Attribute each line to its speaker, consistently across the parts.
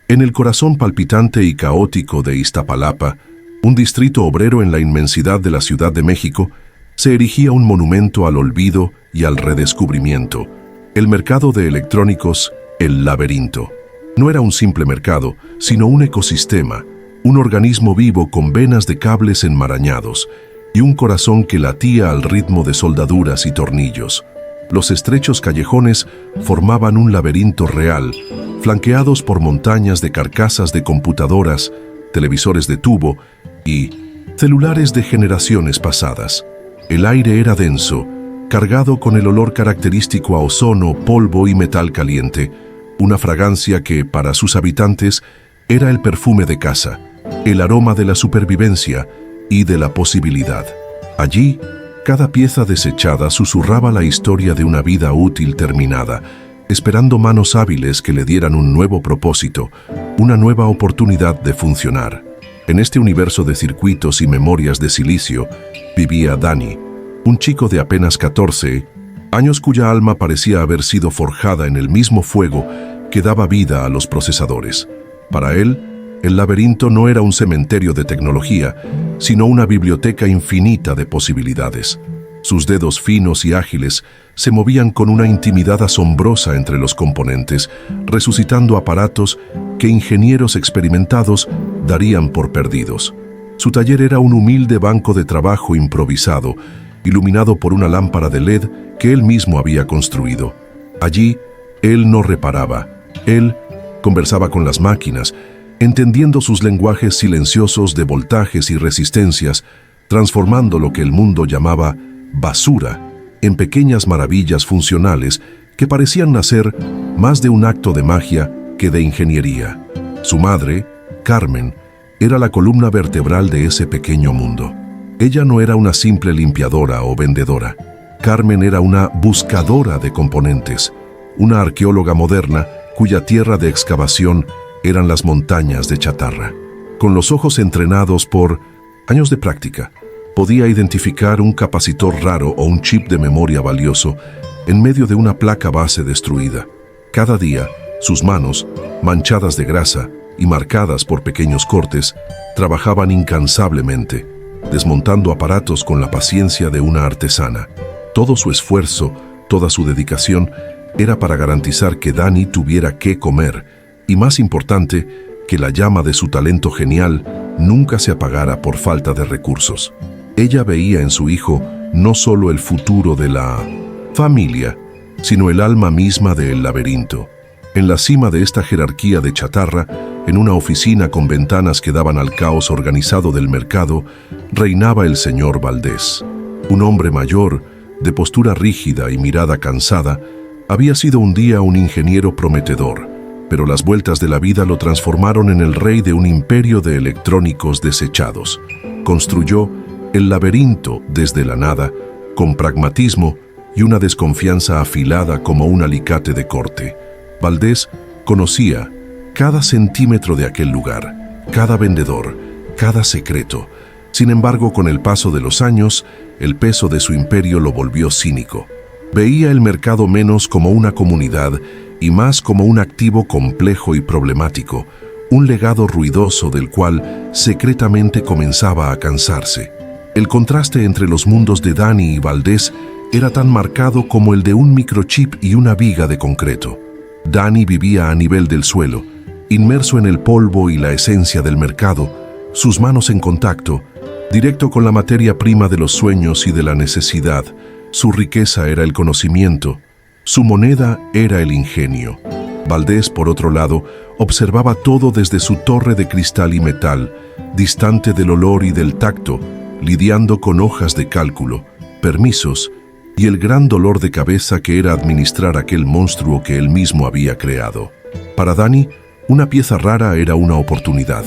Speaker 1: En el corazón palpitante y caótico de Iztapalapa, un distrito obrero en la inmensidad de la Ciudad de México, se erigía un monumento al olvido y al redescubrimiento. El mercado de electrónicos, El Laberinto. No era un simple mercado, sino un ecosistema, un organismo vivo con venas de cables enmarañados y un corazón que latía al ritmo de soldaduras y tornillos. Los estrechos callejones formaban un laberinto real, flanqueados por montañas de carcasas de computadoras, televisores de tubo y celulares de generaciones pasadas. El aire era denso, cargado con el olor característico a ozono, polvo y metal caliente, una fragancia que, para sus habitantes, era el perfume de casa, el aroma de la supervivencia y de la posibilidad. Allí, cada pieza desechada susurraba la historia de una vida útil terminada, esperando manos hábiles que le dieran un nuevo propósito, una nueva oportunidad de funcionar. En este universo de circuitos y memorias de silicio, vivía Dani, un chico de apenas 14 años cuya alma parecía haber sido forjada en el mismo fuego que daba vida a los procesadores. Para él, el laberinto no era un cementerio de tecnología, sino una biblioteca infinita de posibilidades. Sus dedos finos y ágiles se movían con una intimidad asombrosa entre los componentes, resucitando aparatos que ingenieros experimentados darían por perdidos. Su taller era un humilde banco de trabajo improvisado, iluminado por una lámpara de LED que él mismo había construido. Allí, él no reparaba. Él conversaba con las máquinas, entendiendo sus lenguajes silenciosos de voltajes y resistencias, transformando lo que el mundo llamaba basura en pequeñas maravillas funcionales que parecían nacer más de un acto de magia que de ingeniería. Su madre, Carmen, era la columna vertebral de ese pequeño mundo. Ella no era una simple limpiadora o vendedora. Carmen era una buscadora de componentes, una arqueóloga moderna cuya tierra de excavación eran las montañas de chatarra. Con los ojos entrenados por años de práctica, podía identificar un capacitor raro o un chip de memoria valioso en medio de una placa base destruida. Cada día, sus manos, manchadas de grasa y marcadas por pequeños cortes, trabajaban incansablemente, desmontando aparatos con la paciencia de una artesana. Todo su esfuerzo, toda su dedicación, era para garantizar que Dani tuviera qué comer, y más importante, que la llama de su talento genial nunca se apagara por falta de recursos. Ella veía en su hijo no solo el futuro de la familia, sino el alma misma del laberinto. En la cima de esta jerarquía de chatarra, en una oficina con ventanas que daban al caos organizado del mercado, reinaba el señor Valdés. Un hombre mayor, de postura rígida y mirada cansada, había sido un día un ingeniero prometedor, pero las vueltas de la vida lo transformaron en el rey de un imperio de electrónicos desechados. Construyó el laberinto desde la nada, con pragmatismo y una desconfianza afilada como un alicate de corte. Valdés conocía cada centímetro de aquel lugar, cada vendedor, cada secreto. Sin embargo, con el paso de los años, el peso de su imperio lo volvió cínico. Veía el mercado menos como una comunidad y más como un activo complejo y problemático, un legado ruidoso del cual secretamente comenzaba a cansarse. El contraste entre los mundos de Dani y Valdés era tan marcado como el de un microchip y una viga de concreto. Dani vivía a nivel del suelo, inmerso en el polvo y la esencia del mercado, sus manos en contacto, directo con la materia prima de los sueños y de la necesidad. Su riqueza era el conocimiento, su moneda era el ingenio. Valdés, por otro lado, observaba todo desde su torre de cristal y metal, distante del olor y del tacto, lidiando con hojas de cálculo, permisos y el gran dolor de cabeza que era administrar aquel monstruo que él mismo había creado. Para Dani, una pieza rara era una oportunidad.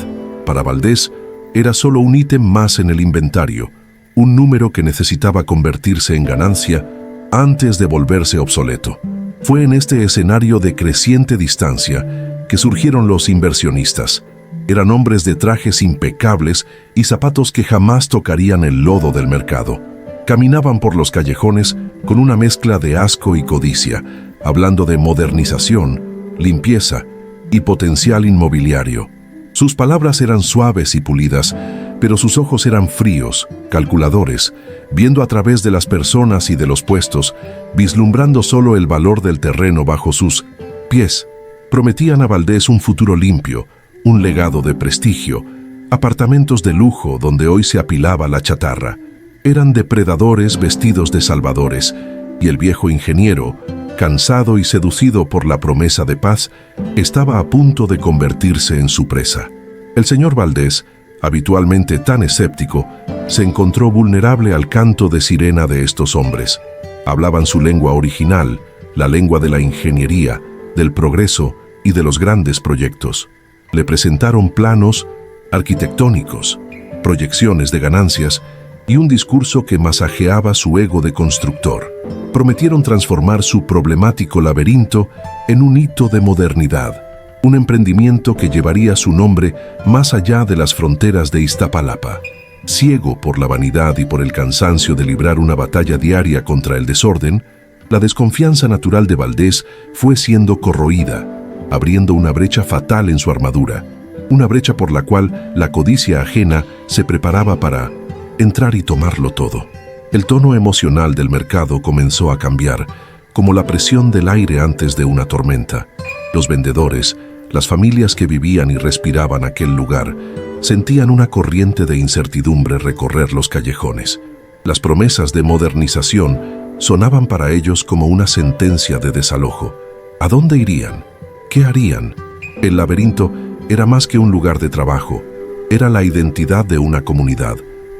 Speaker 1: Para Valdés, era solo un ítem más en el inventario, un número que necesitaba convertirse en ganancia antes de volverse obsoleto. Fue en este escenario de creciente distancia que surgieron los inversionistas. Eran hombres de trajes impecables y zapatos que jamás tocarían el lodo del mercado. Caminaban por los callejones con una mezcla de asco y codicia, hablando de modernización, limpieza y potencial inmobiliario. Sus palabras eran suaves y pulidas, pero sus ojos eran fríos, calculadores, viendo a través de las personas y de los puestos, vislumbrando solo el valor del terreno bajo sus pies. Prometían a Valdés un futuro limpio, un legado de prestigio, apartamentos de lujo donde hoy se apilaba la chatarra. Eran depredadores vestidos de salvadores, y el viejo ingeniero, cansado y seducido por la promesa de paz, estaba a punto de convertirse en su presa. El señor Valdés, habitualmente tan escéptico, se encontró vulnerable al canto de sirena de estos hombres. Hablaban su lengua original, la lengua de la ingeniería, del progreso y de los grandes proyectos. Le presentaron planos arquitectónicos, proyecciones de ganancias y un discurso que masajeaba su ego de constructor. Prometieron transformar su problemático laberinto en un hito de modernidad, un emprendimiento que llevaría su nombre más allá de las fronteras de Iztapalapa. Ciego por la vanidad y por el cansancio de librar una batalla diaria contra el desorden, la desconfianza natural de Valdés fue siendo corroída, abriendo una brecha fatal en su armadura, una brecha por la cual la codicia ajena se preparaba para entrar y tomarlo todo. El tono emocional del mercado comenzó a cambiar, como la presión del aire antes de una tormenta. Los vendedores, las familias que vivían y respiraban aquel lugar, sentían una corriente de incertidumbre recorrer los callejones. Las promesas de modernización sonaban para ellos como una sentencia de desalojo. ¿A dónde irían? ¿Qué harían? El laberinto era más que un lugar de trabajo, era la identidad de una comunidad,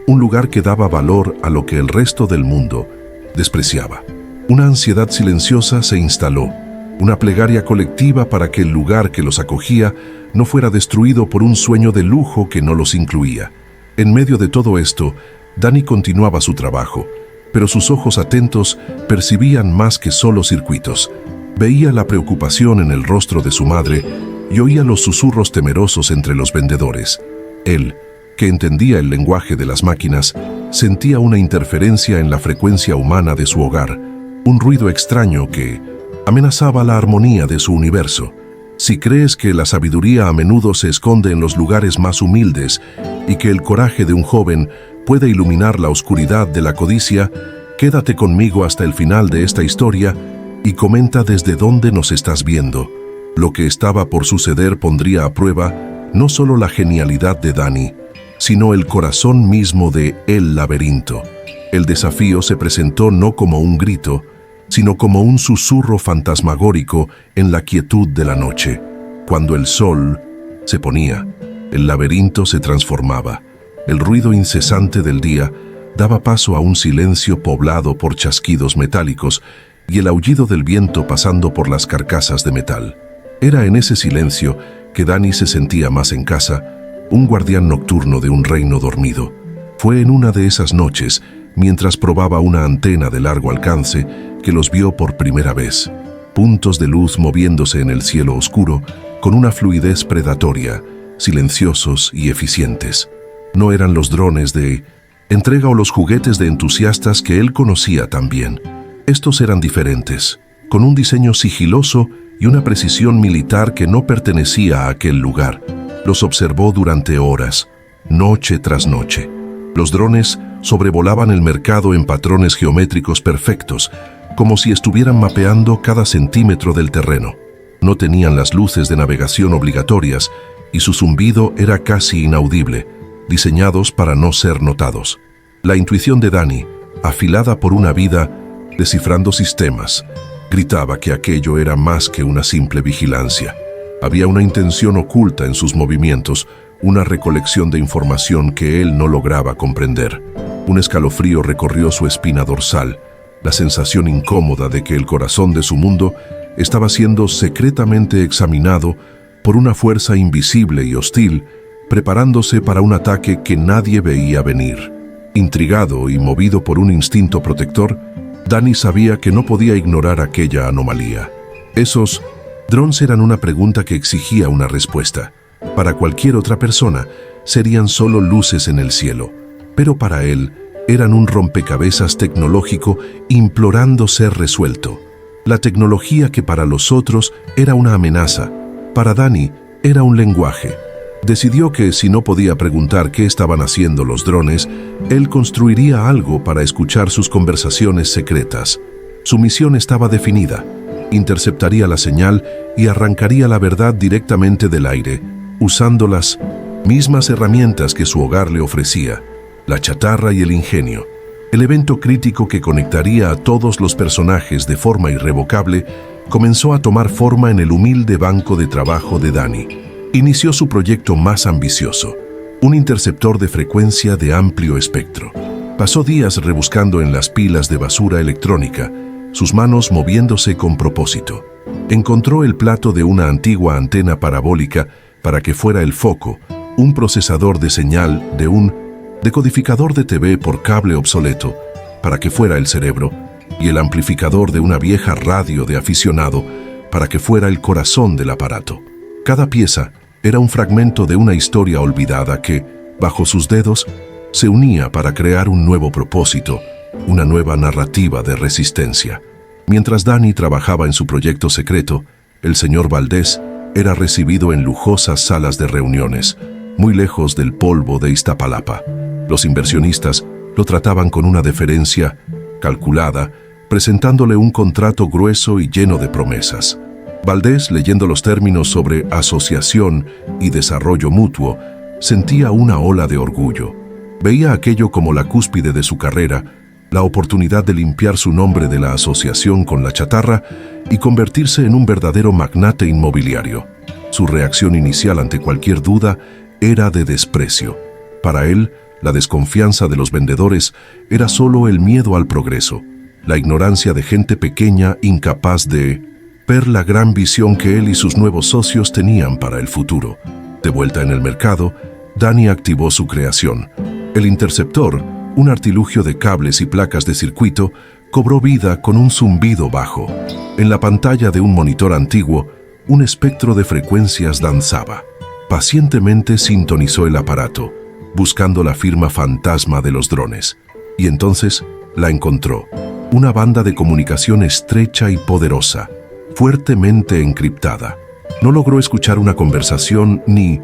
Speaker 1: un lugar que daba valor a lo que el resto del mundo despreciaba. Una ansiedad silenciosa se instaló, una plegaria colectiva para que el lugar que los acogía no fuera destruido por un sueño de lujo que no los incluía. En medio de todo esto, Dani continuaba su trabajo, pero sus ojos atentos percibían más que solo circuitos. Veía la preocupación en el rostro de su madre y oía los susurros temerosos entre los vendedores. Él, que entendía el lenguaje de las máquinas, sentía una interferencia en la frecuencia humana de su hogar, un ruido extraño que amenazaba la armonía de su universo. Si crees que la sabiduría a menudo se esconde en los lugares más humildes y que el coraje de un joven puede iluminar la oscuridad de la codicia, quédate conmigo hasta el final de esta historia y comenta desde dónde nos estás viendo. Lo que estaba por suceder pondría a prueba no solo la genialidad de Dani, sino el corazón mismo de El Laberinto. El desafío se presentó no como un grito, sino como un susurro fantasmagórico en la quietud de la noche. Cuando el sol se ponía, el laberinto se transformaba. El ruido incesante del día daba paso a un silencio poblado por chasquidos metálicos y el aullido del viento pasando por las carcasas de metal. Era en ese silencio que Dani se sentía más en casa, un guardián nocturno de un reino dormido. Fue en una de esas noches, mientras probaba una antena de largo alcance, que los vio por primera vez. Puntos de luz moviéndose en el cielo oscuro, con una fluidez predatoria, silenciosos y eficientes. No eran los drones de entrega o los juguetes de entusiastas que él conocía también. Estos eran diferentes, con un diseño sigiloso y una precisión militar que no pertenecía a aquel lugar. Los observó durante horas, noche tras noche. Los drones sobrevolaban el mercado en patrones geométricos perfectos, como si estuvieran mapeando cada centímetro del terreno. No tenían las luces de navegación obligatorias y su zumbido era casi inaudible, diseñados para no ser notados. La intuición de Dani, afilada por una vida descifrando sistemas, gritaba que aquello era más que una simple vigilancia. Había una intención oculta en sus movimientos, una recolección de información que él no lograba comprender. Un escalofrío recorrió su espina dorsal, la sensación incómoda de que el corazón de su mundo estaba siendo secretamente examinado por una fuerza invisible y hostil, preparándose para un ataque que nadie veía venir. Intrigado y movido por un instinto protector, Dani sabía que no podía ignorar aquella anomalía. Esos drones eran una pregunta que exigía una respuesta. Para cualquier otra persona, serían solo luces en el cielo, pero para él eran un rompecabezas tecnológico implorando ser resuelto. La tecnología que para los otros era una amenaza, Para Dani, era un lenguaje. Decidió que si no podía preguntar qué estaban haciendo los drones, él construiría algo para escuchar sus conversaciones secretas. Su misión estaba definida. Interceptaría la señal y arrancaría la verdad directamente del aire, usando las mismas herramientas que su hogar le ofrecía, la chatarra y el ingenio. El evento crítico que conectaría a todos los personajes de forma irrevocable comenzó a tomar forma en el humilde banco de trabajo de Dani. Inició su proyecto más ambicioso, un interceptor de frecuencia de amplio espectro. Pasó días rebuscando en las pilas de basura electrónica, sus manos moviéndose con propósito. Encontró el plato de una antigua antena parabólica para que fuera el foco, un procesador de señal de un decodificador de TV por cable obsoleto para que fuera el cerebro, y el amplificador de una vieja radio de aficionado para que fuera el corazón del aparato. Cada pieza era un fragmento de una historia olvidada que, bajo sus dedos, se unía para crear un nuevo propósito, una nueva narrativa de resistencia. Mientras Dani trabajaba en su proyecto secreto, el señor Valdés era recibido en lujosas salas de reuniones, muy lejos del polvo de Iztapalapa. Los inversionistas lo trataban con una deferencia calculada, presentándole un contrato grueso y lleno de promesas. Valdés, leyendo los términos sobre asociación y desarrollo mutuo, sentía una ola de orgullo. Veía aquello como la cúspide de su carrera, la oportunidad de limpiar su nombre de la asociación con la chatarra y convertirse en un verdadero magnate inmobiliario. Su reacción inicial ante cualquier duda era de desprecio. Para él, la desconfianza de los vendedores era solo el miedo al progreso, la ignorancia de gente pequeña incapaz de ver la gran visión que él y sus nuevos socios tenían para el futuro. De vuelta en el mercado, Dani activó su creación. El interceptor, un artilugio de cables y placas de circuito, cobró vida con un zumbido bajo. En la pantalla de un monitor antiguo, un espectro de frecuencias danzaba. Pacientemente sintonizó el aparato, buscando la firma fantasma de los drones. Y entonces la encontró. Una banda de comunicación estrecha y poderosa, fuertemente encriptada. No logró escuchar una conversación ni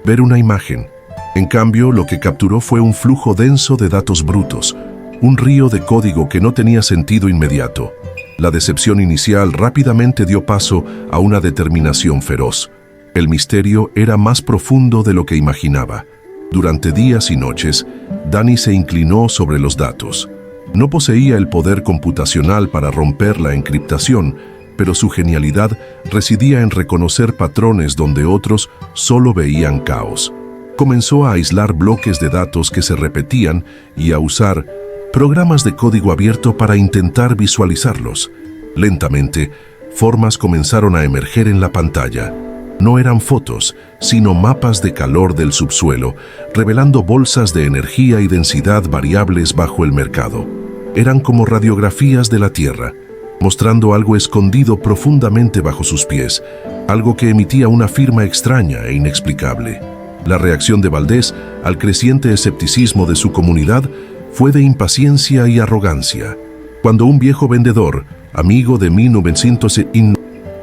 Speaker 1: ver una imagen. En cambio, lo que capturó fue un flujo denso de datos brutos, un río de código que no tenía sentido inmediato. La decepción inicial rápidamente dio paso a una determinación feroz. El misterio era más profundo de lo que imaginaba. Durante días y noches, Dani se inclinó sobre los datos. No poseía el poder computacional para romper la encriptación, pero su genialidad residía en reconocer patrones donde otros solo veían caos. Comenzó a aislar bloques de datos que se repetían y a usar programas de código abierto para intentar visualizarlos. Lentamente, formas comenzaron a emerger en la pantalla. No eran fotos, sino mapas de calor del subsuelo, revelando bolsas de energía y densidad variables bajo el mercado. Eran como radiografías de la Tierra, mostrando algo escondido profundamente bajo sus pies, algo que emitía una firma extraña e inexplicable. La reacción de Valdés al creciente escepticismo de su comunidad fue de impaciencia y arrogancia. Cuando un viejo vendedor, amigo de 1900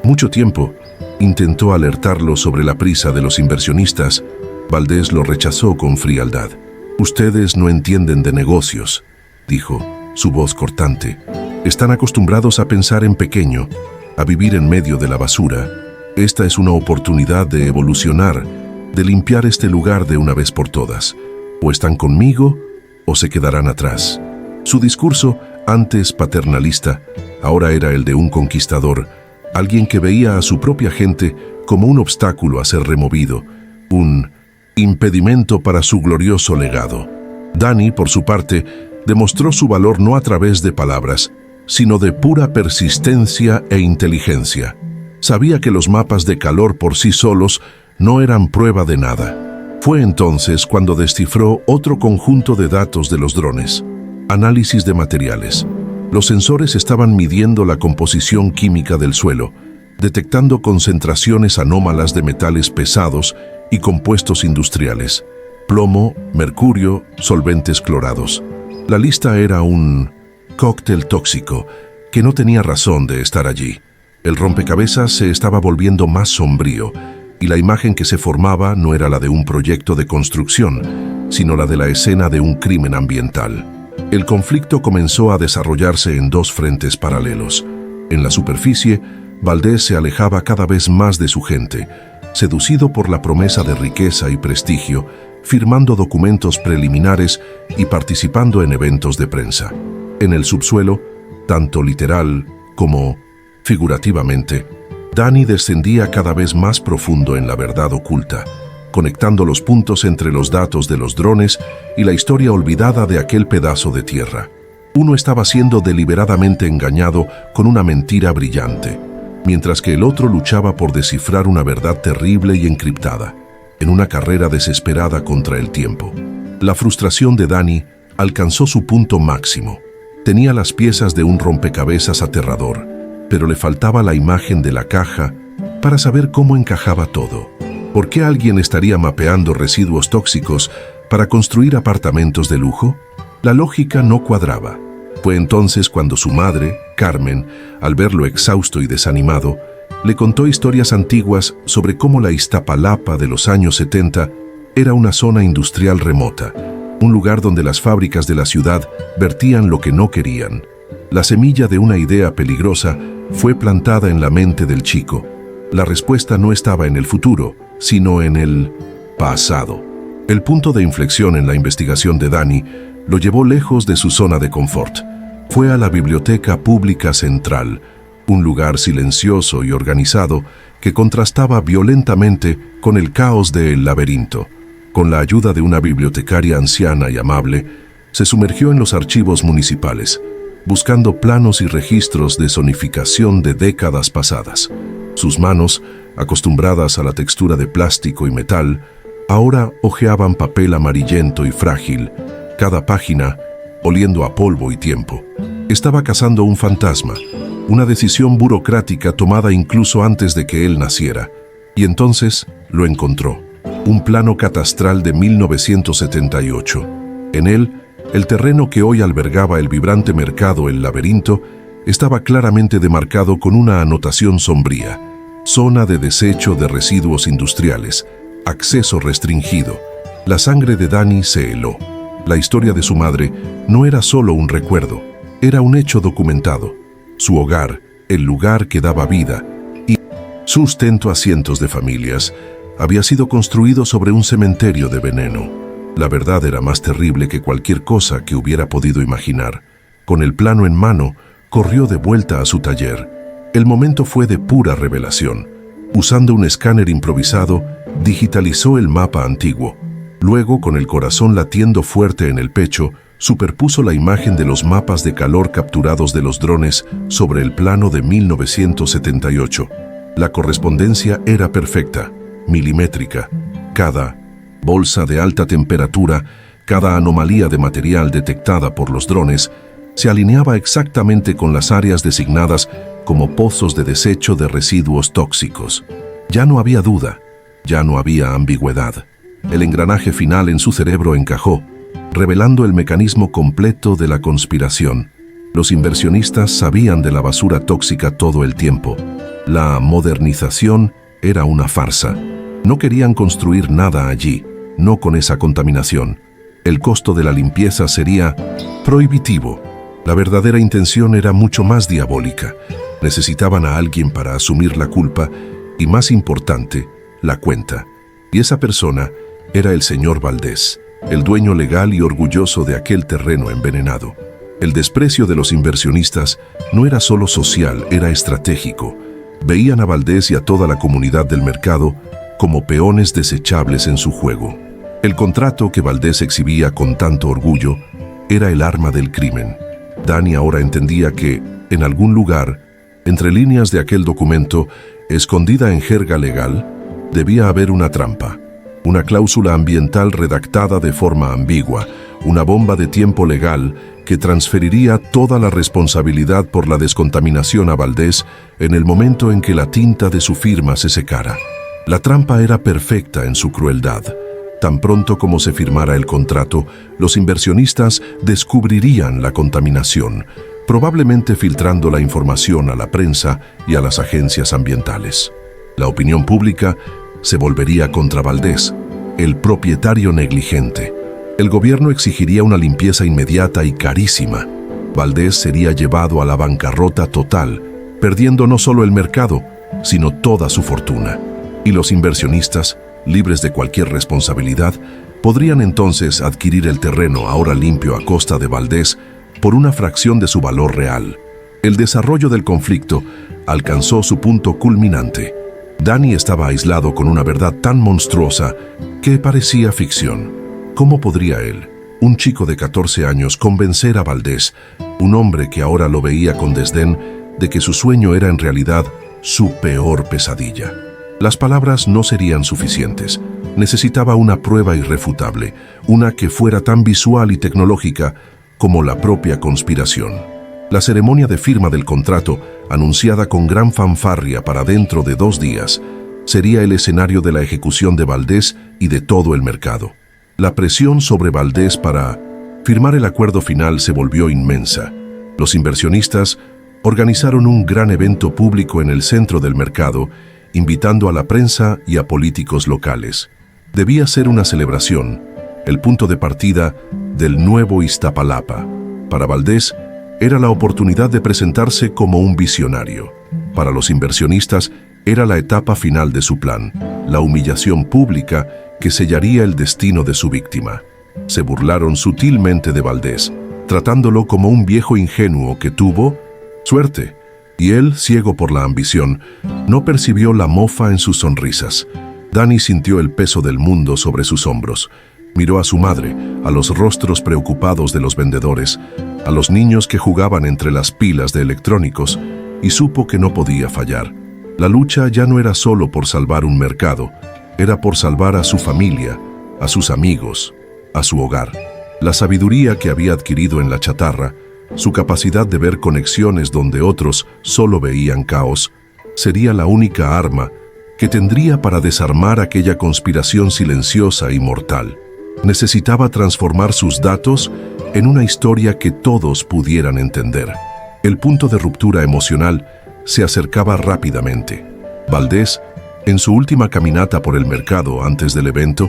Speaker 1: mucho tiempo, intentó alertarlo sobre la prisa de los inversionistas, Valdés lo rechazó con frialdad. «Ustedes no entienden de negocios», dijo, su voz cortante. «Están acostumbrados a pensar en pequeño, a vivir en medio de la basura. Esta es una oportunidad de evolucionar, de limpiar este lugar de una vez por todas. O están conmigo o se quedarán atrás». Su discurso, antes paternalista, ahora era el de un conquistador, alguien que veía a su propia gente como un obstáculo a ser removido, un impedimento para su glorioso legado. Dani, por su parte, demostró su valor no a través de palabras, sino de pura persistencia e inteligencia. Sabía que los mapas de calor por sí solos no eran prueba de nada. Fue entonces cuando descifró otro conjunto de datos de los drones. Análisis de materiales. Los sensores estaban midiendo la composición química del suelo, detectando concentraciones anómalas de metales pesados y compuestos industriales, plomo, mercurio, solventes clorados. La lista era un cóctel tóxico que no tenía razón de estar allí. El rompecabezas se estaba volviendo más sombrío, y la imagen que se formaba no era la de un proyecto de construcción, sino la de la escena de un crimen ambiental. El conflicto comenzó a desarrollarse en dos frentes paralelos. En la superficie, Valdés se alejaba cada vez más de su gente, seducido por la promesa de riqueza y prestigio, firmando documentos preliminares y participando en eventos de prensa. En el subsuelo, tanto literal como figurativamente, Dani descendía cada vez más profundo en la verdad oculta, conectando los puntos entre los datos de los drones y la historia olvidada de aquel pedazo de tierra. Uno estaba siendo deliberadamente engañado con una mentira brillante, mientras que el otro luchaba por descifrar una verdad terrible y encriptada, en una carrera desesperada contra el tiempo. La frustración de Dani alcanzó su punto máximo. Tenía las piezas de un rompecabezas aterrador, pero le faltaba la imagen de la caja para saber cómo encajaba todo. ¿Por qué alguien estaría mapeando residuos tóxicos para construir apartamentos de lujo? La lógica no cuadraba. Fue entonces cuando su madre, Carmen, al verlo exhausto y desanimado, le contó historias antiguas sobre cómo la Iztapalapa de los años 70 era una zona industrial remota, un lugar donde las fábricas de la ciudad vertían lo que no querían. La semilla de una idea peligrosa fue plantada en la mente del chico. La respuesta no estaba en el futuro, sino en el pasado. El punto de inflexión en la investigación de Dani lo llevó lejos de su zona de confort. Fue a la Biblioteca Pública Central, un lugar silencioso y organizado que contrastaba violentamente con el caos del laberinto. Con la ayuda de una bibliotecaria anciana y amable, se sumergió en los archivos municipales, buscando planos y registros de zonificación de décadas pasadas. Sus manos, acostumbradas a la textura de plástico y metal, ahora hojeaban papel amarillento y frágil, cada página oliendo a polvo y tiempo. Estaba cazando un fantasma, una decisión burocrática tomada incluso antes de que él naciera. Y entonces lo encontró. Un plano catastral de 1978. En él, el terreno que hoy albergaba el vibrante mercado El Laberinto estaba claramente demarcado con una anotación sombría: zona de desecho de residuos industriales, acceso restringido. La sangre de Dani se heló. La historia de su madre no era solo un recuerdo, era un hecho documentado. Su hogar, el lugar que daba vida y sustento a cientos de familias, había sido construido sobre un cementerio de veneno. La verdad era más terrible que cualquier cosa que hubiera podido imaginar. Con el plano en mano, corrió de vuelta a su taller. El momento fue de pura revelación. Usando un escáner improvisado, digitalizó el mapa antiguo. Luego, con el corazón latiendo fuerte en el pecho, superpuso la imagen de los mapas de calor capturados de los drones sobre el plano de 1978. La correspondencia era perfecta, milimétrica. Cada bolsa de alta temperatura, cada anomalía de material detectada por los drones, se alineaba exactamente con las áreas designadas como pozos de desecho de residuos tóxicos. Ya no había duda, ya no había ambigüedad. El engranaje final en su cerebro encajó, revelando el mecanismo completo de la conspiración. Los inversionistas sabían de la basura tóxica todo el tiempo. La modernización era una farsa. No querían construir nada allí, no con esa contaminación. El costo de la limpieza sería prohibitivo. La verdadera intención era mucho más diabólica. Necesitaban a alguien para asumir la culpa y, más importante, la cuenta. Y esa persona era el señor Valdés, el dueño legal y orgulloso de aquel terreno envenenado. El desprecio de los inversionistas no era solo social, era estratégico. Veían a Valdés y a toda la comunidad del mercado como peones desechables en su juego. El contrato que Valdés exhibía con tanto orgullo era el arma del crimen. Dani ahora entendía que, en algún lugar, entre líneas de aquel documento, escondida en jerga legal, debía haber una trampa. Una cláusula ambiental redactada de forma ambigua, una bomba de tiempo legal que transferiría toda la responsabilidad por la descontaminación a Valdés en el momento en que la tinta de su firma se secara. La trampa era perfecta en su crueldad. Tan pronto como se firmara el contrato, los inversionistas descubrirían la contaminación, probablemente filtrando la información a la prensa y a las agencias ambientales. La opinión pública se volvería contra Valdés, el propietario negligente. El gobierno exigiría una limpieza inmediata y carísima. Valdés sería llevado a la bancarrota total, perdiendo no solo el mercado, sino toda su fortuna. Y los inversionistas, libres de cualquier responsabilidad, podrían entonces adquirir el terreno ahora limpio a costa de Valdés por una fracción de su valor real. El desarrollo del conflicto alcanzó su punto culminante. Dani estaba aislado con una verdad tan monstruosa que parecía ficción. ¿Cómo podría él, un chico de 14 años, convencer a Valdés, un hombre que ahora lo veía con desdén, de que su sueño era en realidad su peor pesadilla? Las palabras no serían suficientes. Necesitaba una prueba irrefutable, una que fuera tan visual y tecnológica como la propia conspiración. La ceremonia de firma del contrato, anunciada con gran fanfarria para dentro de 2 días, sería el escenario de la ejecución de Valdés y de todo el mercado. La presión sobre Valdés para firmar el acuerdo final se volvió inmensa. Los inversionistas organizaron un gran evento público en el centro del mercado, invitando a la prensa y a políticos locales. Debía ser una celebración, el punto de partida del nuevo Iztapalapa. Para Valdés, era la oportunidad de presentarse como un visionario. Para los inversionistas, era la etapa final de su plan, la humillación pública que sellaría el destino de su víctima. Se burlaron sutilmente de Valdés, tratándolo como un viejo ingenuo que tuvo suerte, y él, ciego por la ambición, no percibió la mofa en sus sonrisas. Dani sintió el peso del mundo sobre sus hombros. Miró a su madre, a los rostros preocupados de los vendedores, a los niños que jugaban entre las pilas de electrónicos, y supo que no podía fallar. La lucha ya no era solo por salvar un mercado, era por salvar a su familia, a sus amigos, a su hogar. La sabiduría que había adquirido en la chatarra, su capacidad de ver conexiones donde otros solo veían caos, sería la única arma que tendría para desarmar aquella conspiración silenciosa y mortal. Necesitaba transformar sus datos en una historia que todos pudieran entender. El punto de ruptura emocional se acercaba rápidamente. Valdés, en su última caminata por el mercado antes del evento,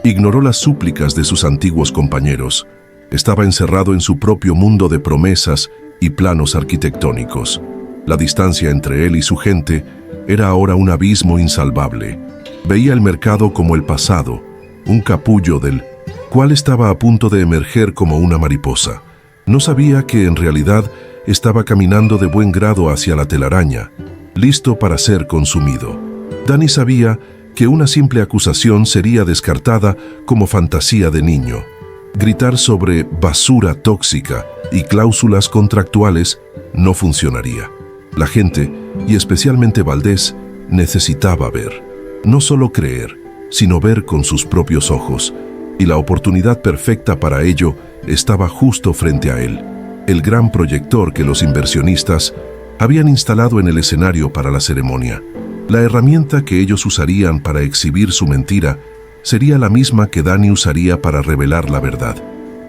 Speaker 1: ignoró las súplicas de sus antiguos compañeros. Estaba encerrado en su propio mundo de promesas y planos arquitectónicos. La distancia entre él y su gente era ahora un abismo insalvable. Veía el mercado como el pasado, un capullo del cual estaba a punto de emerger como una mariposa. No sabía que en realidad estaba caminando de buen grado hacia la telaraña, listo para ser consumido. Dani sabía que una simple acusación sería descartada como fantasía de niño. Gritar sobre basura tóxica y cláusulas contractuales no funcionaría. La gente, y especialmente Valdés, necesitaba ver. No solo creer, sino ver con sus propios ojos. Y la oportunidad perfecta para ello estaba justo frente a él. El gran proyector que los inversionistas habían instalado en el escenario para la ceremonia. La herramienta que ellos usarían para exhibir su mentira sería la misma que Dani usaría para revelar la verdad.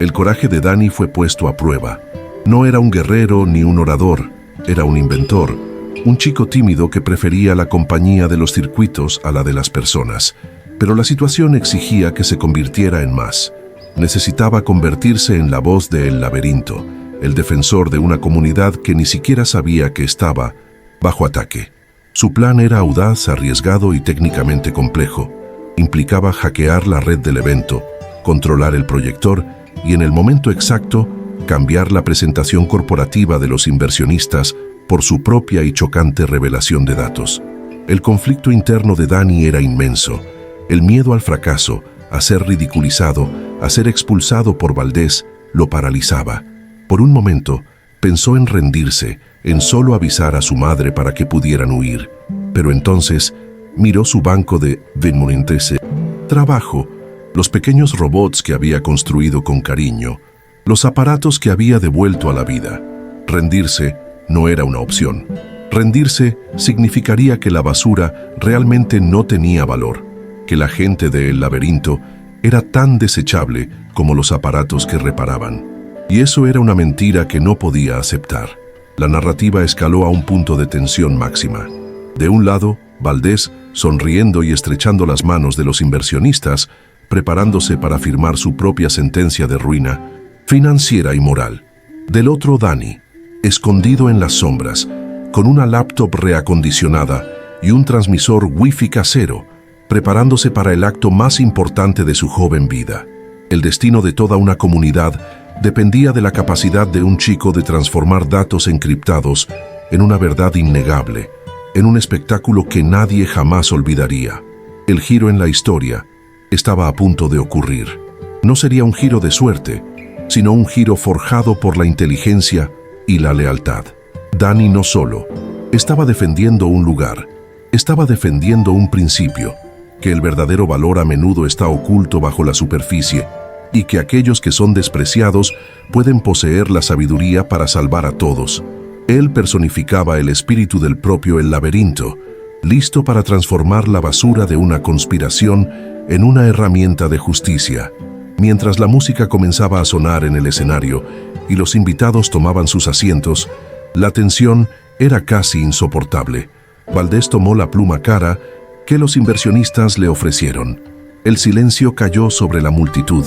Speaker 1: El coraje de Dani fue puesto a prueba. No era un guerrero ni un orador, era un inventor, un chico tímido que prefería la compañía de los circuitos a la de las personas. Pero la situación exigía que se convirtiera en más. Necesitaba convertirse en la voz de El Laberinto, el defensor de una comunidad que ni siquiera sabía que estaba bajo ataque. Su plan era audaz, arriesgado y técnicamente complejo. Implicaba hackear la red del evento, controlar el proyector y en el momento exacto cambiar la presentación corporativa de los inversionistas por su propia y chocante revelación de datos. El conflicto interno de Dani era inmenso. El miedo al fracaso, a ser ridiculizado, a ser expulsado por Valdés, lo paralizaba. Por un momento, pensó en rendirse, en solo avisar a su madre para que pudieran huir. Pero entonces, miró su banco de trabajo, los pequeños robots que había construido con cariño, los aparatos que había devuelto a la vida. Rendirse no era una opción. Rendirse significaría que la basura realmente no tenía valor, que la gente de El Laberinto era tan desechable como los aparatos que reparaban. Y eso era una mentira que no podía aceptar. La narrativa escaló a un punto de tensión máxima. De un lado, Valdés, sonriendo y estrechando las manos de los inversionistas, preparándose para firmar su propia sentencia de ruina, financiera y moral. Del otro, Dani, escondido en las sombras, con una laptop reacondicionada y un transmisor Wi-Fi casero, preparándose para el acto más importante de su joven vida. El destino de toda una comunidad dependía de la capacidad de un chico de transformar datos encriptados en una verdad innegable, en un espectáculo que nadie jamás olvidaría. El giro en la historia estaba a punto de ocurrir. No sería un giro de suerte, sino un giro forjado por la inteligencia y la lealtad. Dani no solo estaba defendiendo un lugar, estaba defendiendo un principio, que el verdadero valor a menudo está oculto bajo la superficie y que aquellos que son despreciados pueden poseer la sabiduría para salvar a todos. Él personificaba el espíritu del propio El Laberinto, listo para transformar la basura de una conspiración en una herramienta de justicia. Mientras la música comenzaba a sonar en el escenario y los invitados tomaban sus asientos, la tensión era casi insoportable. Valdés tomó la pluma cara que los inversionistas le ofrecieron. El silencio cayó sobre la multitud,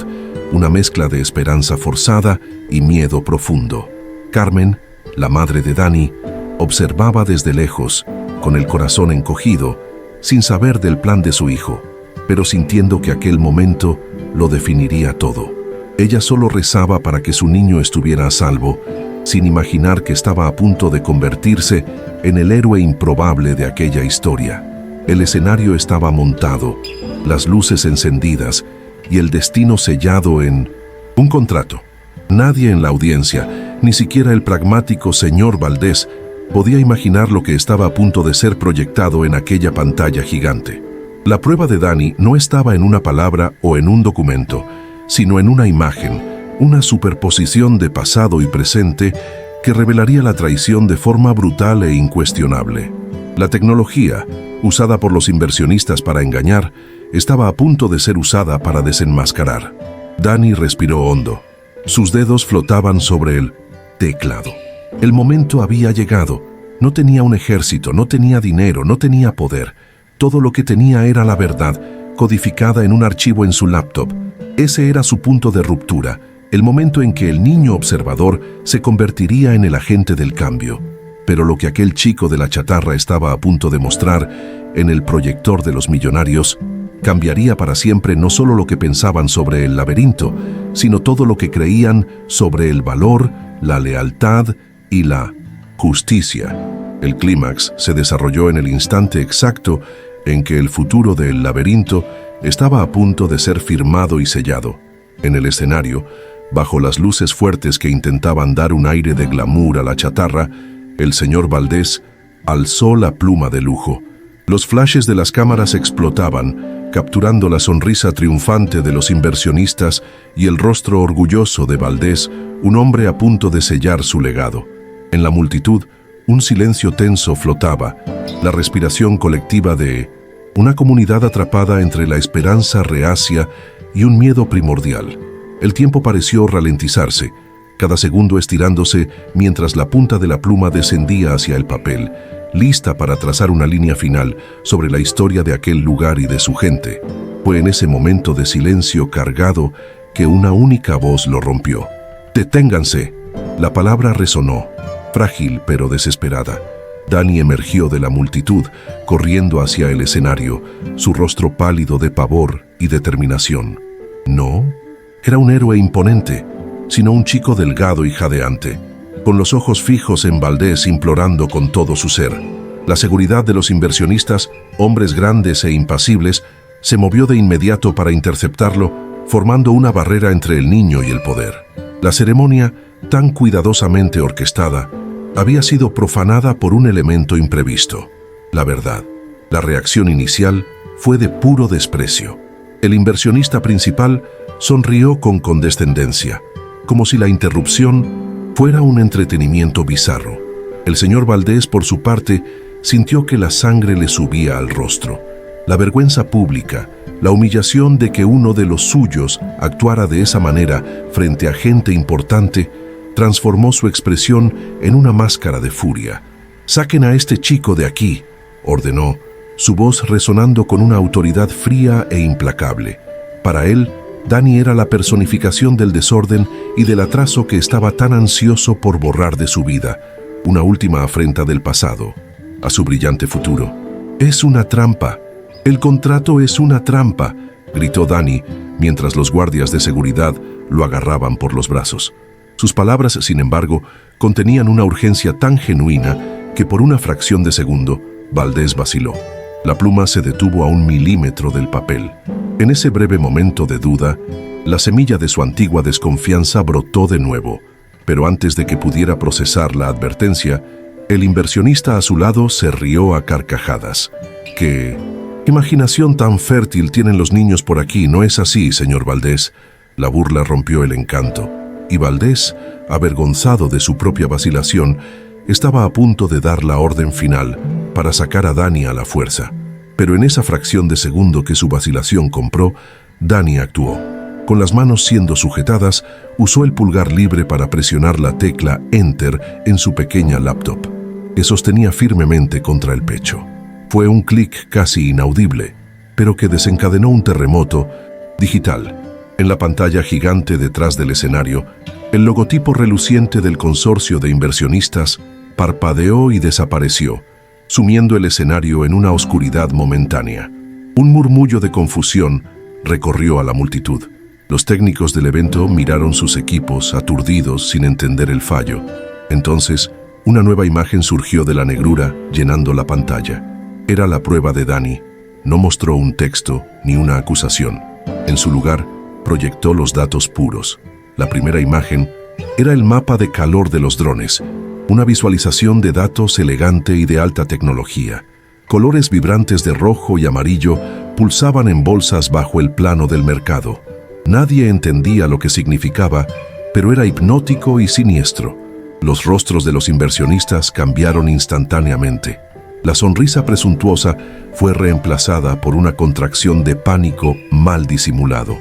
Speaker 1: una mezcla de esperanza forzada y miedo profundo. Carmen, la madre de Dani, observaba desde lejos, con el corazón encogido, sin saber del plan de su hijo, pero sintiendo que aquel momento lo definiría todo. Ella solo rezaba para que su niño estuviera a salvo, sin imaginar que estaba a punto de convertirse en el héroe improbable de aquella historia. El escenario estaba montado, las luces encendidas y el destino sellado en un contrato. Nadie en la audiencia, ni siquiera el pragmático señor Valdés, podía imaginar lo que estaba a punto de ser proyectado en aquella pantalla gigante. La prueba de Dani no estaba en una palabra o en un documento, sino en una imagen, una superposición de pasado y presente que revelaría la traición de forma brutal e incuestionable. La tecnología, usada por los inversionistas para engañar, estaba a punto de ser usada para desenmascarar. Dani respiró hondo. Sus dedos flotaban sobre el teclado. El momento había llegado. No tenía un ejército, no tenía dinero, no tenía poder. Todo lo que tenía era la verdad, codificada en un archivo en su laptop. Ese era su punto de ruptura, el momento en que el niño observador se convertiría en el agente del cambio. Pero lo que aquel chico de la chatarra estaba a punto de mostrar en el proyector de los millonarios cambiaría para siempre no solo lo que pensaban sobre el laberinto, sino todo lo que creían sobre el valor, la lealtad y la justicia. El clímax se desarrolló en el instante exacto en que el futuro del laberinto estaba a punto de ser firmado y sellado. En el escenario, bajo las luces fuertes que intentaban dar un aire de glamour a la chatarra, el señor Valdés alzó la pluma de lujo. Los flashes de las cámaras explotaban, capturando la sonrisa triunfante de los inversionistas y el rostro orgulloso de Valdés, un hombre a punto de sellar su legado. En la multitud, un silencio tenso flotaba, la respiración colectiva de una comunidad atrapada entre la esperanza reacia y un miedo primordial. El tiempo pareció ralentizarse, cada segundo estirándose mientras la punta de la pluma descendía hacia el papel, lista para trazar una línea final sobre la historia de aquel lugar y de su gente. Fue en ese momento de silencio cargado que una única voz lo rompió. ¡Deténganse! La palabra resonó, frágil pero desesperada. Dani emergió de la multitud, corriendo hacia el escenario, su rostro pálido de pavor y determinación. No, era un héroe imponente, sino un chico delgado y jadeante, con los ojos fijos en Valdés implorando con todo su ser. La seguridad de los inversionistas, hombres grandes e impasibles, se movió de inmediato para interceptarlo, formando una barrera entre el niño y el poder. La ceremonia, tan cuidadosamente orquestada, había sido profanada por un elemento imprevisto: la verdad. La reacción inicial fue de puro desprecio. El inversionista principal sonrió con condescendencia, como si la interrupción fuera un entretenimiento bizarro. El señor Valdés, por su parte, sintió que la sangre le subía al rostro. La vergüenza pública, La humillación de que uno de los suyos actuara de esa manera frente a gente importante transformó su expresión en una máscara de furia. «Saquen a este chico de aquí», ordenó, su voz resonando con una autoridad fría e implacable. Para él, Danny era la personificación del desorden y del atraso que estaba tan ansioso por borrar de su vida, una última afrenta del pasado, a su brillante futuro. «Es una trampa. El contrato es una trampa», gritó Danny, mientras los guardias de seguridad lo agarraban por los brazos. Sus palabras, sin embargo, contenían una urgencia tan genuina que por una fracción de segundo, Valdés vaciló. La pluma se detuvo a 1 milímetro del papel. En ese breve momento de duda, la semilla de su antigua desconfianza brotó de nuevo, pero antes de que pudiera procesar la advertencia, el inversionista a su lado se rió a carcajadas. «¿Qué imaginación tan fértil tienen los niños por aquí? ¿No es así, señor Valdés?» La burla rompió el encanto, y Valdés, avergonzado de su propia vacilación, estaba a punto de dar la orden final para sacar a Danny a la fuerza. Pero en esa fracción de segundo que su vacilación compró, Danny actuó. Con las manos siendo sujetadas, usó el pulgar libre para presionar la tecla Enter en su pequeña laptop, que sostenía firmemente contra el pecho. Fue un clic casi inaudible, pero que desencadenó un terremoto digital. En la pantalla gigante detrás del escenario, el logotipo reluciente del consorcio de inversionistas parpadeó y desapareció, sumiendo el escenario en una oscuridad momentánea. Un murmullo de confusión recorrió a la multitud. Los técnicos del evento miraron sus equipos, aturdidos, sin entender el fallo. Entonces, una nueva imagen surgió de la negrura, llenando la pantalla. Era la prueba de Danny. No mostró un texto ni una acusación. En su lugar, proyectó los datos puros. La primera imagen era el mapa de calor de los drones, una visualización de datos elegante y de alta tecnología. Colores vibrantes de rojo y amarillo pulsaban en bolsas bajo el plano del mercado. Nadie entendía lo que significaba, pero era hipnótico y siniestro. Los rostros de los inversionistas cambiaron instantáneamente. La sonrisa presuntuosa fue reemplazada por una contracción de pánico mal disimulado.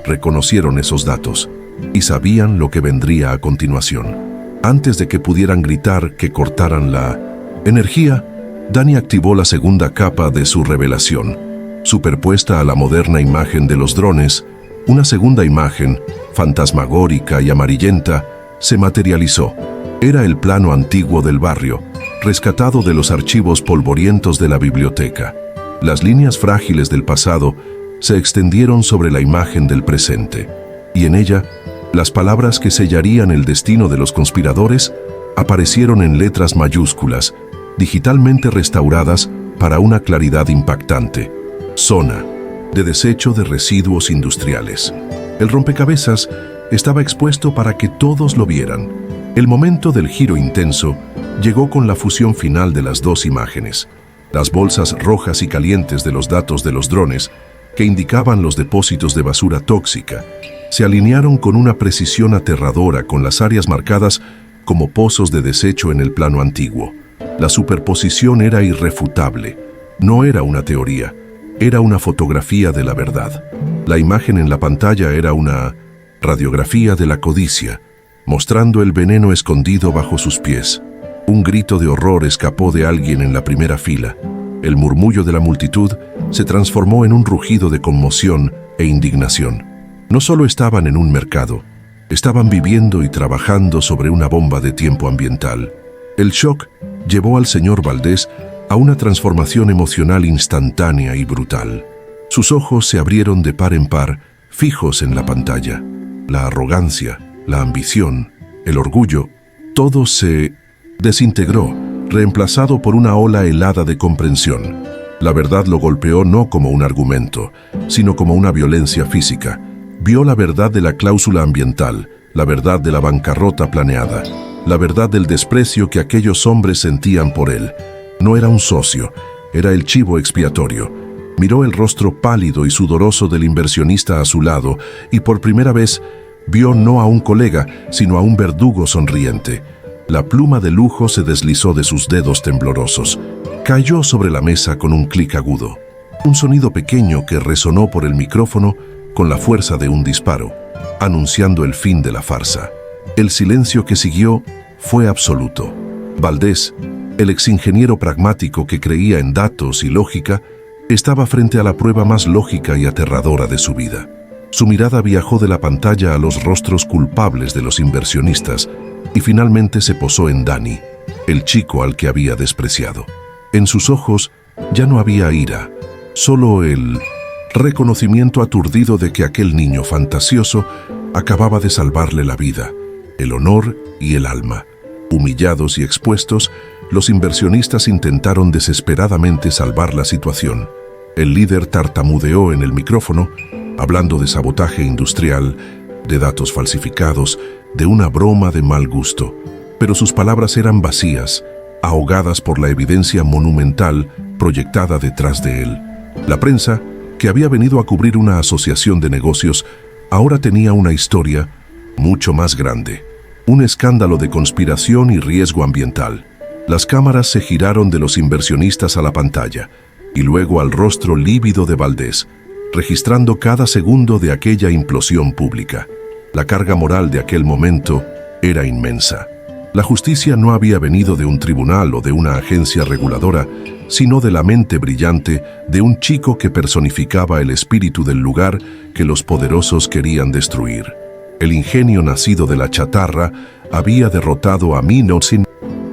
Speaker 1: Reconocieron esos datos y sabían lo que vendría a continuación. Antes de que pudieran gritar que cortaran la energía, Danny activó la segunda capa de su revelación. Superpuesta a la moderna imagen de los drones, una segunda imagen, fantasmagórica y amarillenta, se materializó. Era el plano antiguo del barrio, rescatado de los archivos polvorientos de la biblioteca. Las líneas frágiles del pasado se extendieron sobre la imagen del presente, y en ella, las palabras que sellarían el destino de los conspiradores aparecieron en letras mayúsculas, digitalmente restauradas para una claridad impactante. Zona de desecho de residuos industriales. El rompecabezas estaba expuesto para que todos lo vieran. El momento del giro intenso llegó con la fusión final de las dos imágenes. Las bolsas rojas y calientes de los datos de los drones, que indicaban los depósitos de basura tóxica, se alinearon con una precisión aterradora con las áreas marcadas como pozos de desecho en el plano antiguo. La superposición era irrefutable. No era una teoría, era una fotografía de la verdad. La imagen en la pantalla era una radiografía de la codicia, mostrando el veneno escondido bajo sus pies. Un grito de horror escapó de alguien en la primera fila. El murmullo de la multitud se transformó en un rugido de conmoción e indignación. No solo estaban en un mercado, estaban viviendo y trabajando sobre una bomba de tiempo ambiental. El shock llevó al señor Valdés a una transformación emocional instantánea y brutal. Sus ojos se abrieron de par en par, fijos en la pantalla. La arrogancia, la ambición, el orgullo, todo se desintegró, reemplazado por una ola helada de comprensión. La verdad lo golpeó no como un argumento, sino como una violencia física. Vio la verdad de la cláusula ambiental, la verdad de la bancarrota planeada, la verdad del desprecio que aquellos hombres sentían por él. No era un socio, era el chivo expiatorio. Miró el rostro pálido y sudoroso del inversionista a su lado y por primera vez vio no a un colega, sino a un verdugo sonriente. La pluma de lujo se deslizó de sus dedos temblorosos. Cayó sobre la mesa con un clic agudo. Un sonido pequeño que resonó por el micrófono con la fuerza de un disparo, anunciando el fin de la farsa. El silencio que siguió fue absoluto. Valdés, el exingeniero pragmático que creía en datos y lógica, estaba frente a la prueba más lógica y aterradora de su vida. Su mirada viajó de la pantalla a los rostros culpables de los inversionistas y finalmente se posó en Dani, el chico al que había despreciado. En sus ojos ya no había ira, solo el reconocimiento aturdido de que aquel niño fantasioso acababa de salvarle la vida, el honor y el alma. Humillados y expuestos, los inversionistas intentaron desesperadamente salvar la situación. El líder tartamudeó en el micrófono, hablando de sabotaje industrial, de datos falsificados, de una broma de mal gusto. Pero sus palabras eran vacías, ahogadas por la evidencia monumental proyectada detrás de él. La prensa, que había venido a cubrir una asociación de negocios, ahora tenía una historia mucho más grande. Un escándalo de conspiración y riesgo ambiental. Las cámaras se giraron de los inversionistas a la pantalla y luego al rostro lívido de Valdés, registrando cada segundo de aquella implosión pública. La carga moral de aquel momento era inmensa. La justicia no había venido de un tribunal o de una agencia reguladora, sino de la mente brillante de un chico que personificaba el espíritu del lugar que los poderosos querían destruir. El ingenio nacido de la chatarra había derrotado a Minotsin,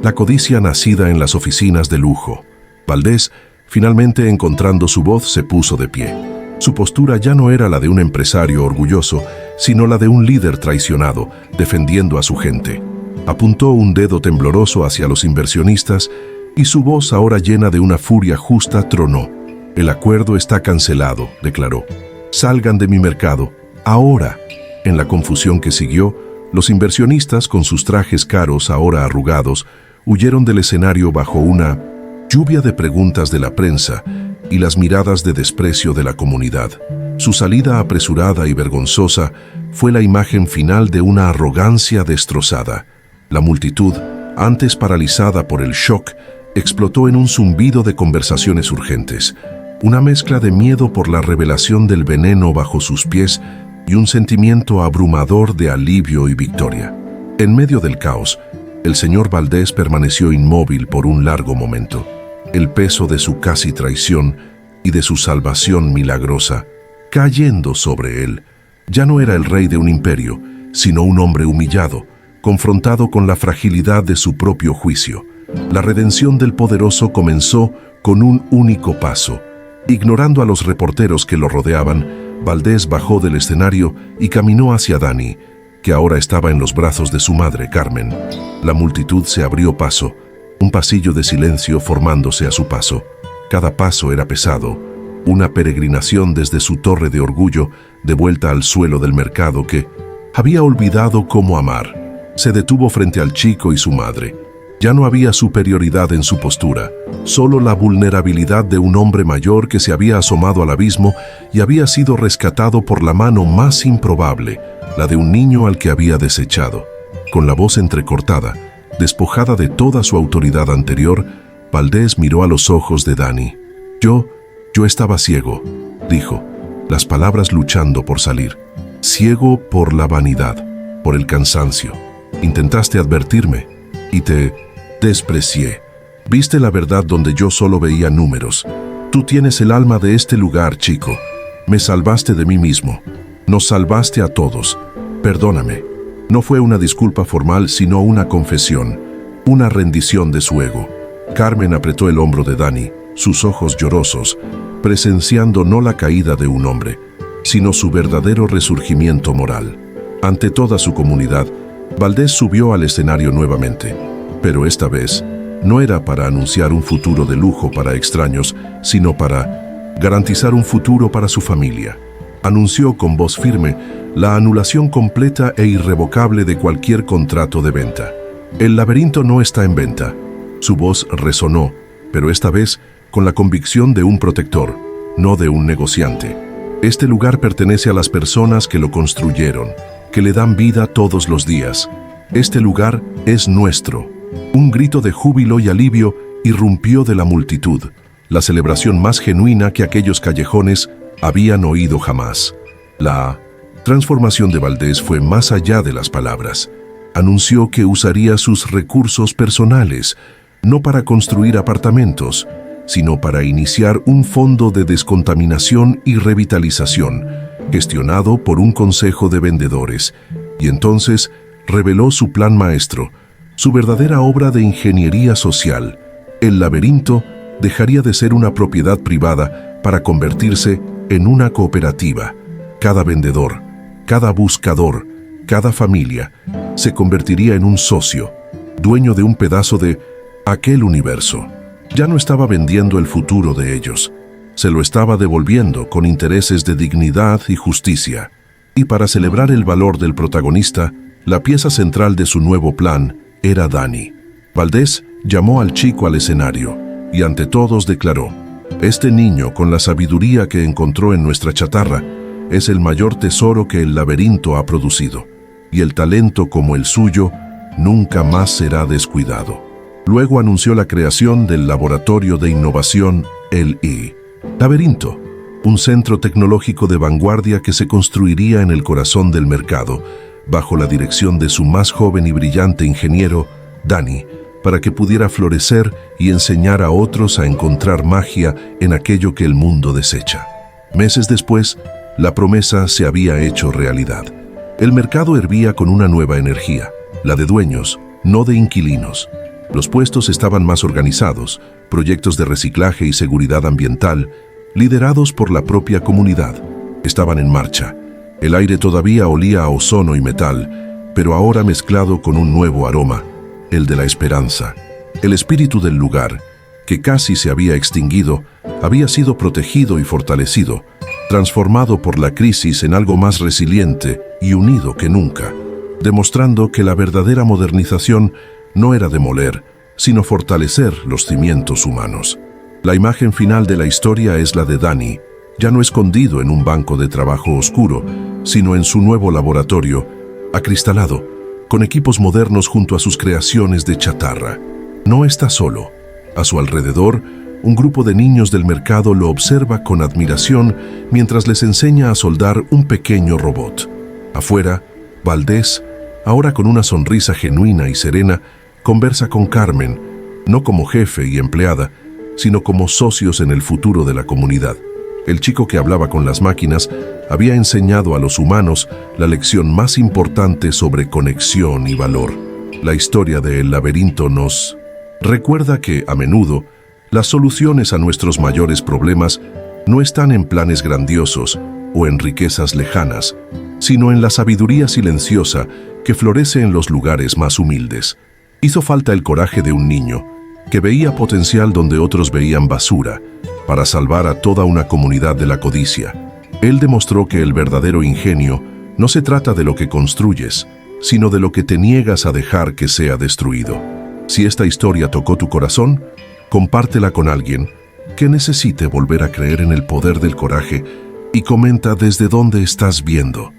Speaker 1: la codicia nacida en las oficinas de lujo. Valdés, finalmente encontrando su voz, se puso de pie. Su postura ya no era la de un empresario orgulloso, sino la de un líder traicionado, defendiendo a su gente. Apuntó un dedo tembloroso hacia los inversionistas y su voz, ahora llena de una furia justa, tronó. «El acuerdo está cancelado», declaró. «Salgan de mi mercado, ahora». En la confusión que siguió, los inversionistas, con sus trajes caros ahora arrugados, huyeron del escenario bajo una lluvia de preguntas de la prensa y las miradas de desprecio de la comunidad. Su salida apresurada y vergonzosa fue la imagen final de una arrogancia destrozada. La multitud, antes paralizada por el shock, explotó en un zumbido de conversaciones urgentes, una mezcla de miedo por la revelación del veneno bajo sus pies y un sentimiento abrumador de alivio y victoria. En medio del caos, el señor Valdés permaneció inmóvil por un largo momento. El peso de su casi traición y de su salvación milagrosa, cayendo sobre él, ya no era el rey de un imperio, sino un hombre humillado, confrontado con la fragilidad de su propio juicio. La redención del poderoso comenzó con un único paso. Ignorando a los reporteros que lo rodeaban, Valdés bajó del escenario y caminó hacia Dani, que ahora estaba en los brazos de su madre, Carmen. La multitud se abrió paso, un pasillo de silencio formándose a su paso. Cada paso era pesado, una peregrinación desde su torre de orgullo de vuelta al suelo del mercado que había olvidado cómo amar. Se detuvo frente al chico y su madre. Ya no había superioridad en su postura, solo la vulnerabilidad de un hombre mayor que se había asomado al abismo y había sido rescatado por la mano más improbable, la de un niño al que había desechado. Con la voz entrecortada, despojada de toda su autoridad anterior, Valdés miró a los ojos de Dani. Yo estaba ciego», dijo, las palabras luchando por salir. «Ciego por la vanidad, por el cansancio. Intentaste advertirme y te desprecié. Viste la verdad donde yo solo veía números. Tú tienes el alma de este lugar, chico. Me salvaste de mí mismo. Nos salvaste a todos. Perdóname». No fue una disculpa formal, sino una confesión, una rendición de su ego. Carmen apretó el hombro de Dani, sus ojos llorosos, presenciando no la caída de un hombre, sino su verdadero resurgimiento moral. Ante toda su comunidad, Valdés subió al escenario nuevamente, pero esta vez no era para anunciar un futuro de lujo para extraños, sino para garantizar un futuro para su familia. Anunció con voz firme la anulación completa e irrevocable de cualquier contrato de venta. «El laberinto no está en venta». Su voz resonó, pero esta vez con la convicción de un protector, no de un negociante. «Este lugar pertenece a las personas que lo construyeron, que le dan vida todos los días. Este lugar es nuestro». Un grito de júbilo y alivio irrumpió de la multitud. la celebración más genuina que aquellos callejones habían oído jamás. La transformación de Valdés fue más allá de las palabras. Anunció que usaría sus recursos personales, no para construir apartamentos, sino para iniciar un fondo de descontaminación y revitalización, gestionado por un consejo de vendedores, y entonces reveló su plan maestro, su verdadera obra de ingeniería social. El laberinto dejaría de ser una propiedad privada para convertirse en una cooperativa. Cada vendedor, cada buscador, cada familia se convertiría en un socio, dueño de un pedazo de aquel universo. Ya no estaba vendiendo el futuro de ellos, se lo estaba devolviendo con intereses de dignidad y justicia. Y para celebrar el valor del protagonista, la pieza central de su nuevo plan era Dani. Valdés llamó al chico al escenario y ante todos declaró: «Este niño, con la sabiduría que encontró en nuestra chatarra, es el mayor tesoro que el laberinto ha producido, y el talento como el suyo nunca más será descuidado». Luego anunció la creación del Laboratorio de Innovación, el Laberinto, un centro tecnológico de vanguardia que se construiría en el corazón del mercado, bajo la dirección de su más joven y brillante ingeniero, Dani, para que pudiera florecer y enseñar a otros a encontrar magia en aquello que el mundo desecha. Meses después, la promesa se había hecho realidad. El mercado hervía con una nueva energía, la de dueños, no de inquilinos. Los puestos estaban más organizados, proyectos de reciclaje y seguridad ambiental, liderados por la propia comunidad, estaban en marcha. El aire todavía olía a ozono y metal, pero ahora mezclado con un nuevo aroma, el de la esperanza. El espíritu del lugar, que casi se había extinguido, había sido protegido y fortalecido, transformado por la crisis en algo más resiliente y unido que nunca, demostrando que la verdadera modernización no era demoler, sino fortalecer los cimientos humanos. La imagen final de la historia es la de Dani, ya no escondido en un banco de trabajo oscuro, sino en su nuevo laboratorio, acristalado, con equipos modernos junto a sus creaciones de chatarra. No está solo. A su alrededor, un grupo de niños del mercado lo observa con admiración mientras les enseña a soldar un pequeño robot. Afuera, Valdés, ahora con una sonrisa genuina y serena, conversa con Carmen, no como jefe y empleada, sino como socios en el futuro de la comunidad. El chico que hablaba con las máquinas había enseñado a los humanos la lección más importante sobre conexión y valor. La historia de El Laberinto nos recuerda que, a menudo, las soluciones a nuestros mayores problemas no están en planes grandiosos o en riquezas lejanas, sino en la sabiduría silenciosa que florece en los lugares más humildes. Hizo falta el coraje de un niño que veía potencial donde otros veían basura, para salvar a toda una comunidad de la codicia. Él demostró que el verdadero ingenio no se trata de lo que construyes, sino de lo que te niegas a dejar que sea destruido. Si esta historia tocó tu corazón, compártela con alguien que necesite volver a creer en el poder del coraje y comenta desde dónde estás viendo.